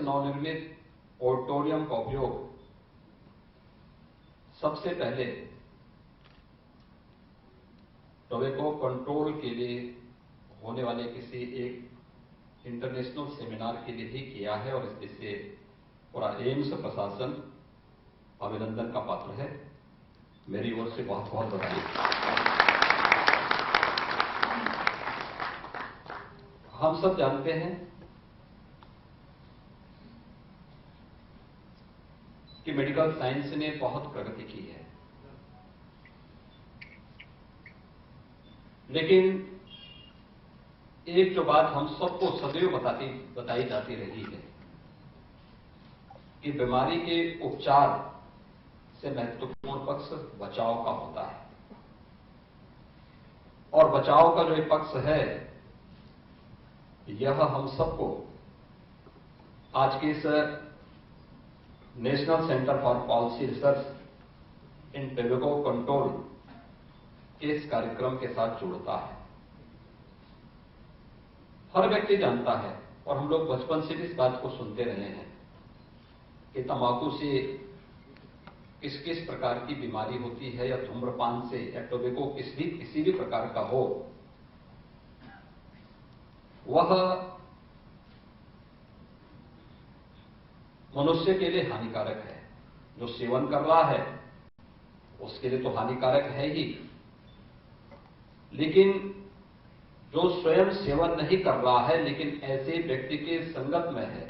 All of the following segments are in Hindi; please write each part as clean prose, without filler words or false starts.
नवनिर्मित ऑडिटोरियम का उपयोग सबसे पहले टोबैको कंट्रोल के लिए होने वाले किसी एक इंटरनेशनल सेमिनार के लिए ही किया है और इससे पूरा एम्स प्रशासन अभिनंदन का पात्र है। मेरी ओर से बहुत बहुत बधाई। हम सब जानते हैं कि मेडिकल साइंस ने बहुत प्रगति की है, लेकिन एक जो बात हम सबको सदैव बताई जाती रही है कि बीमारी के उपचार से महत्वपूर्ण पक्ष बचाव का होता है, और बचाव का जो एक पक्ष है यह हम सबको आज के इस national centre for policy research in tobacco control के इस कार्यक्रम के साथ जोड़ता है। हर व्यक्ति जानता है और हम लोग बचपन से भी इस बात को सुनते रहे हैं कि तंबाकू से किस किस प्रकार की बीमारी होती है, या धूम्रपान से या टोबैको किसी भी प्रकार का हो, वह मनुष्य के लिए हानिकारक है। जो सेवन कर रहा है उसके लिए तो हानिकारक है ही, लेकिन जो स्वयं सेवन नहीं कर रहा है लेकिन ऐसे व्यक्ति के संगत में है,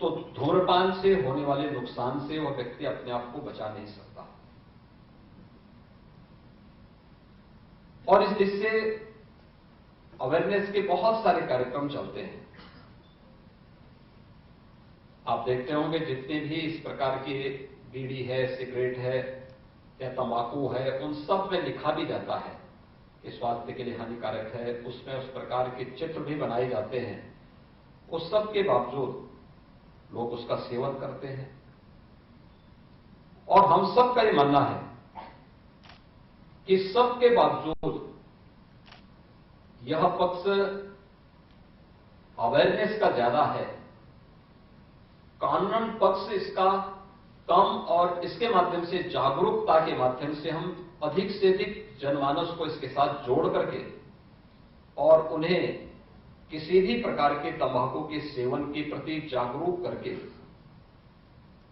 तो धूम्रपान से होने वाले नुकसान से वह व्यक्ति अपने आप को बचा नहीं सकता। और इस दिशा से अवेयरनेस के बहुत सारे कार्यक्रम चलते हैं। आप देखते होंगे जितने भी इस प्रकार के बीड़ी है, सिगरेट है या तंबाकू है, उन सब में लिखा भी जाता है कि स्वास्थ्य के लिए हानिकारक है। उसमें उस प्रकार के चित्र भी बनाए जाते हैं। उस सब के बावजूद लोग उसका सेवन करते हैं, और हम सब का ये मानना है कि सबके बावजूद यह पक्ष अवेयरनेस का ज्यादा है, कानूनन पक्ष इसका कम, और इसके माध्यम से जागरूकता के माध्यम से हम अधिक से अधिक जनमानस को इसके साथ जोड़ करके और उन्हें किसी भी प्रकार के तंबाकू के सेवन के प्रति जागरूक करके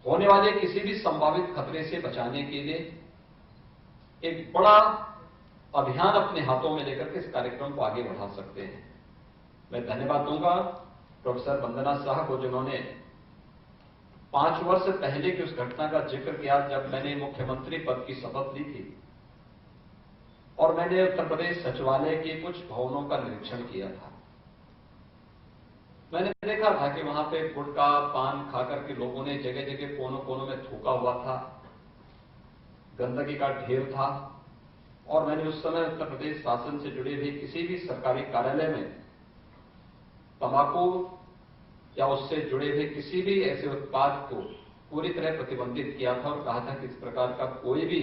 होने वाले किसी भी संभावित खतरे से बचाने के लिए एक बड़ा अभियान अपने हाथों में लेकर के इस कार्यक्रम को आगे बढ़ा सकते हैं। मैं धन्यवाद दूंगा प्रोफेसर वंदना शाह को, जिन्होंने 5 वर्ष पहले की उस घटना का जिक्र किया जब मैंने मुख्यमंत्री पद की शपथ ली थी और मैंने उत्तर प्रदेश सचिवालय के कुछ भवनों का निरीक्षण किया था। मैंने देखा था कि वहां पे गुटखा पान खाकर के लोगों ने जगह जगह कोनों कोनों में थूका हुआ था, गंदगी का ढेर था, और मैंने उस समय उत्तर प्रदेश शासन से जुड़े हुए किसी भी सरकारी कार्यालय में तंबाकू या उससे जुड़े हुए किसी भी ऐसे उत्पाद को पूरी तरह प्रतिबंधित किया था और कहा था कि इस प्रकार का कोई भी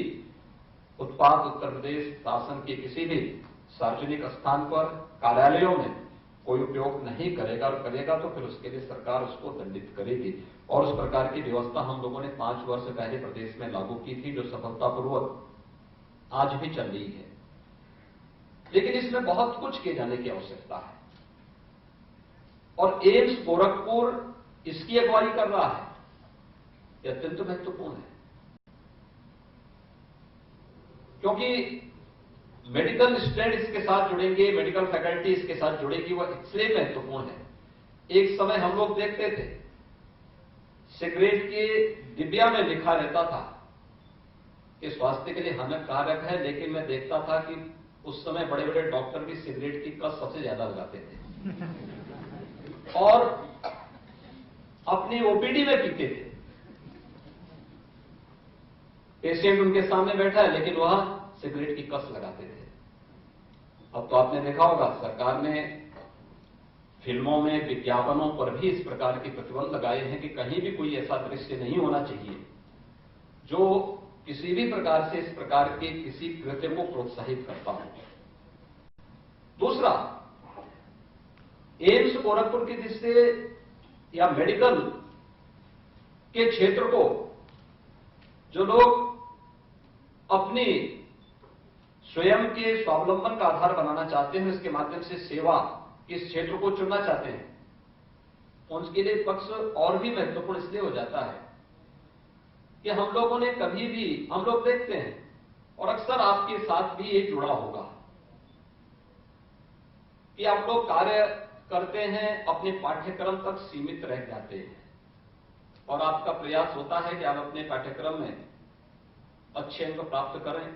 उत्पाद उत्तर प्रदेश शासन के किसी भी सार्वजनिक स्थान पर कार्यालयों में कोई उपयोग नहीं करेगा, और करेगा तो फिर उसके लिए सरकार उसको दंडित करेगी। और उस प्रकार की व्यवस्था हम लोगों ने 5 वर्ष पहले प्रदेश में लागू की थी, जो सफलतापूर्वक आज भी चल रही है। लेकिन इसमें बहुत कुछ किए जाने की आवश्यकता है, और एम्स गोरखपुर इसकी अगुवाई कर रहा है। यह अत्यंत महत्वपूर्ण है, क्योंकि मेडिकल स्टूडेंट इसके साथ जुड़ेंगे, मेडिकल फैकल्टी इसके साथ जुड़ेगी, वह इसलिए महत्वपूर्ण है। एक समय हम लोग देखते थे सिगरेट के डिब्बिया में लिखा रहता था कि स्वास्थ्य के लिए हानिकारक है, लेकिन मैं देखता था कि उस समय बड़े बड़े डॉक्टर भी सिगरेट की कस सबसे ज्यादा लगाते थे और अपनी ओपीडी में पीते थे। पेशेंट उनके सामने बैठा है लेकिन वह सिगरेट की कस लगाते थे। अब तो आपने देखा होगा सरकार ने फिल्मों में, विज्ञापनों पर भी इस प्रकार के प्रतिबंध लगाए हैं कि कहीं भी कोई ऐसा दृश्य नहीं होना चाहिए जो किसी भी प्रकार से इस प्रकार के किसी कृत्य को प्रोत्साहित करता हो। दूसरा, एम्स गोरखपुर की दृष्टि से या मेडिकल के क्षेत्र को जो लोग अपनी स्वयं के स्वावलंबन का आधार बनाना चाहते हैं, इसके माध्यम से सेवा इस क्षेत्र को चुनना चाहते हैं, उनके लिए पक्ष और भी महत्वपूर्ण इसलिए हो जाता है कि हम लोगों ने कभी भी, हम लोग देखते हैं और अक्सर आपके साथ भी ये जुड़ा होगा कि आप लोग कार्य करते हैं, अपने पाठ्यक्रम तक सीमित रह जाते हैं और आपका प्रयास होता है कि आप अपने पाठ्यक्रम में अच्छे अंक प्राप्त करें,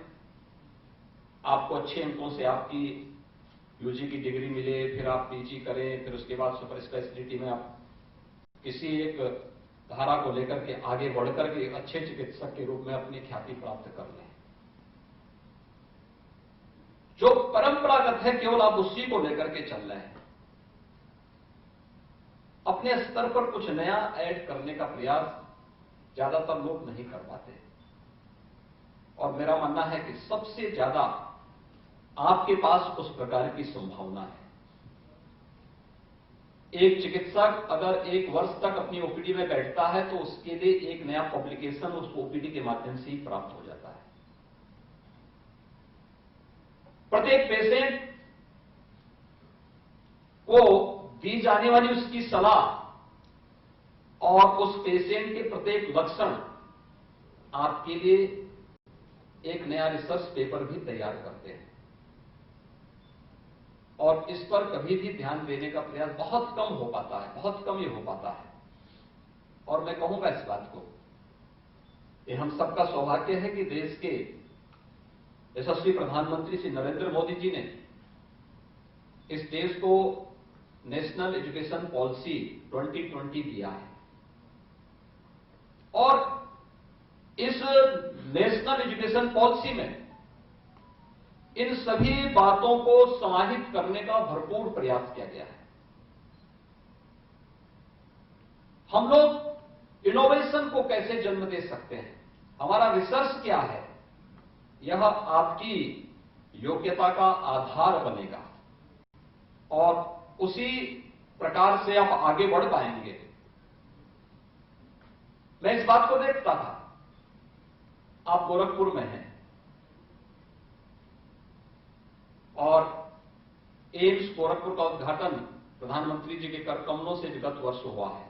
आपको अच्छे अंकों से आपकी यूजी की डिग्री मिले, फिर आप पीजी करें, फिर उसके बाद सुपर स्पेशलिटी में आप किसी एक धारा को लेकर के आगे बढ़कर के अच्छे चिकित्सक के रूप में अपनी ख्याति प्राप्त कर लें। जो परंपरागत है केवल आप उसी को लेकर के चल रहे हैं, अपने स्तर पर कुछ नया ऐड करने का प्रयास ज्यादातर लोग नहीं कर पाते। और मेरा मानना है कि सबसे ज्यादा आपके पास उस प्रकार की संभावना है। एक चिकित्सक अगर 1 वर्ष तक अपनी ओपीडी में बैठता है तो उसके लिए एक नया पब्लिकेशन उस ओपीडी के माध्यम से ही प्राप्त हो जाता है। प्रत्येक पेशेंट को दी जाने वाली उसकी सलाह और उस पेशेंट के प्रत्येक लक्षण आपके लिए एक नया रिसर्च पेपर भी तैयार करते हैं और इस पर कभी भी ध्यान देने का प्रयास बहुत कम हो पाता है, बहुत कम ही हो पाता है। और मैं कहूंगा इस बात को, ये हम सबका सौभाग्य है कि देश के यशस्वी प्रधानमंत्री श्री नरेंद्र मोदी जी ने इस देश को नेशनल एजुकेशन पॉलिसी 2020 दिया है और इस नेशनल एजुकेशन पॉलिसी में इन सभी बातों को समाहित करने का भरपूर प्रयास किया गया है। हम लोग इनोवेशन को कैसे जन्म दे सकते हैं, हमारा रिसर्च क्या है, यह आपकी योग्यता का आधार बनेगा और उसी प्रकार से आप आगे बढ़ पाएंगे। मैं इस बात को देखता था, आप गोरखपुर में हैं और एम्स गोरखपुर का उद्घाटन प्रधानमंत्री जी के कर कमलों से विगत वर्ष हुआ है।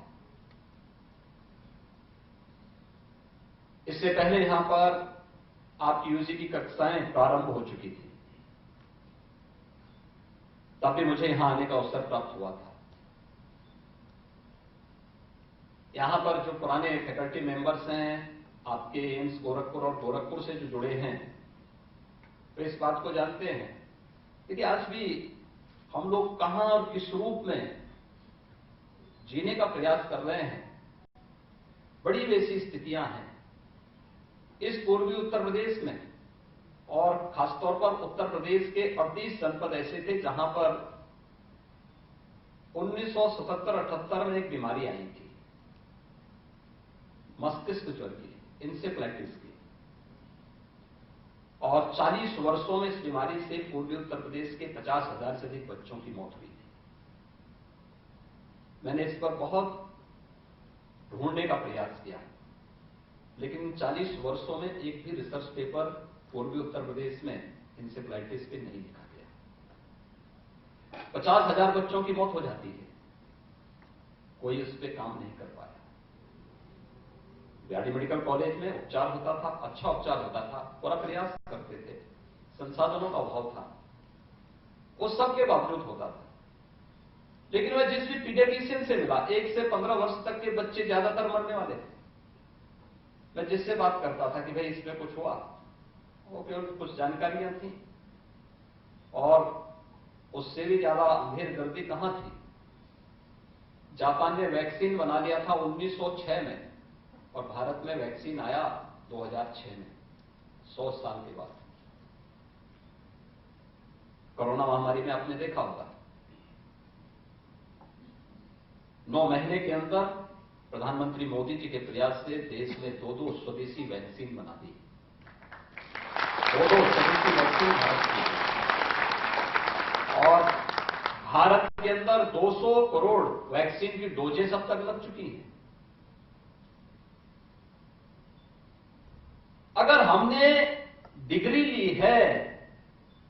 इससे पहले यहां पर आपकी यूजी की कक्षाएं प्रारंभ हो चुकी थी, तब भी मुझे यहां आने का अवसर प्राप्त हुआ था। यहां पर जो पुराने फैकल्टी मेंबर्स हैं आपके एम्स गोरखपुर और गोरखपुर से जो जुड़े हैं, तो इस बात को जानते हैं। देखिए, आज भी हम लोग कहां और किस रूप में जीने का प्रयास कर रहे हैं, बड़ी वैसी स्थितियां हैं इस पूर्वी उत्तर प्रदेश में और खासतौर पर उत्तर प्रदेश के 38 जनपद ऐसे थे जहां पर 1977-78 में एक बीमारी आई थी, मस्तिष्क ज्वर की, इंसेफ्लाइटिस की, और 40 वर्षों में इस बीमारी से पूर्वी उत्तर प्रदेश के 50,000 से अधिक बच्चों की मौत हुई थी। मैंने इस पर बहुत ढूंढने का प्रयास किया, लेकिन 40 वर्षों में एक भी रिसर्च पेपर पूर्वी उत्तर प्रदेश में इंसेफ्लाइटिस पे नहीं लिखा गया। 50,000 बच्चों की मौत हो जाती है, कोई इस पे काम नहीं कर पाया। बिहाड़ी मेडिकल कॉलेज में उपचार होता था, अच्छा उपचार होता था, पूरा प्रयास करते थे, संसाधनों का अभाव था, वो सब के बावजूद होता था। लेकिन मैं जिस भी पीडियाट्रिशियन से मिला, 1 से 15 वर्ष तक के बच्चे ज्यादातर मरने वाले थे। मैं जिससे बात करता था कि भाई इसमें कुछ हुआ, वो केवल कुछ जानकारियां थी और उससे भी ज्यादा अंधेरगर्दी कहां थी। जापान ने वैक्सीन बना लिया था 1906 में और भारत में वैक्सीन आया 2006 में, 100 साल के बाद। कोरोना महामारी में आपने देखा होगा, 9 महीने के अंदर प्रधानमंत्री मोदी जी के प्रयास से देश में 2 स्वदेशी वैक्सीन बना दी, 2 स्वदेशी वैक्सीन भारत की, और भारत के अंदर 200 करोड़ वैक्सीन की डोजेस अब तक लग चुकी हैं। अगर हमने डिग्री ली है,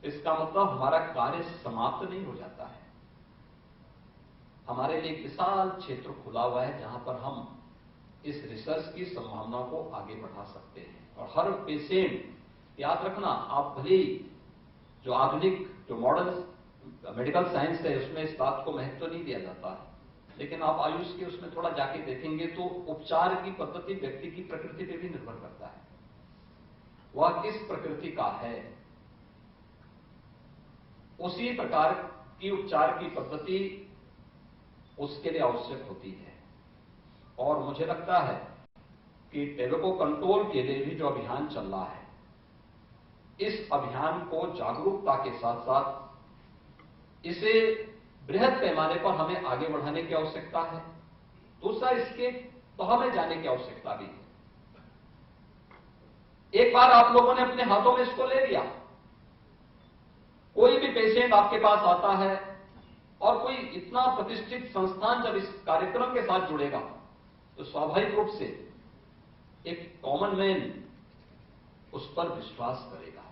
इसका मतलब हमारा कार्य समाप्त नहीं हो जाता है। हमारे लिए एक विशाल क्षेत्र खुला हुआ है जहां पर हम इस रिसर्च की संभावना को आगे बढ़ा सकते हैं। और हर पेशेंट, याद रखना, आप भले ही जो आधुनिक जो मॉडर्न मेडिकल साइंस है उसमें इस बात को महत्व नहीं दिया जाता है, लेकिन आप आयुष के उसमें थोड़ा जाके देखेंगे तो उपचार की पद्धति व्यक्ति की प्रकृति पर भी निर्भर करता है। वह किस प्रकृति का है, उसी प्रकार की उपचार की पद्धति उसके लिए आवश्यक होती है। और मुझे लगता है कि टेबको कंट्रोल के लिए भी जो अभियान चल रहा है, इस अभियान को जागरूकता के साथ साथ इसे बृहद पैमाने पर हमें आगे बढ़ाने की आवश्यकता है। दूसरा, इसके तह में जाने की आवश्यकता भी है। एक बार आप लोगों ने अपने हाथों में इसको ले लिया, कोई भी पेशेंट आपके पास आता है और कोई इतना प्रतिष्ठित संस्थान जब इस कार्यक्रम के साथ जुड़ेगा तो स्वाभाविक रूप से एक कॉमन मैन उस पर विश्वास करेगा।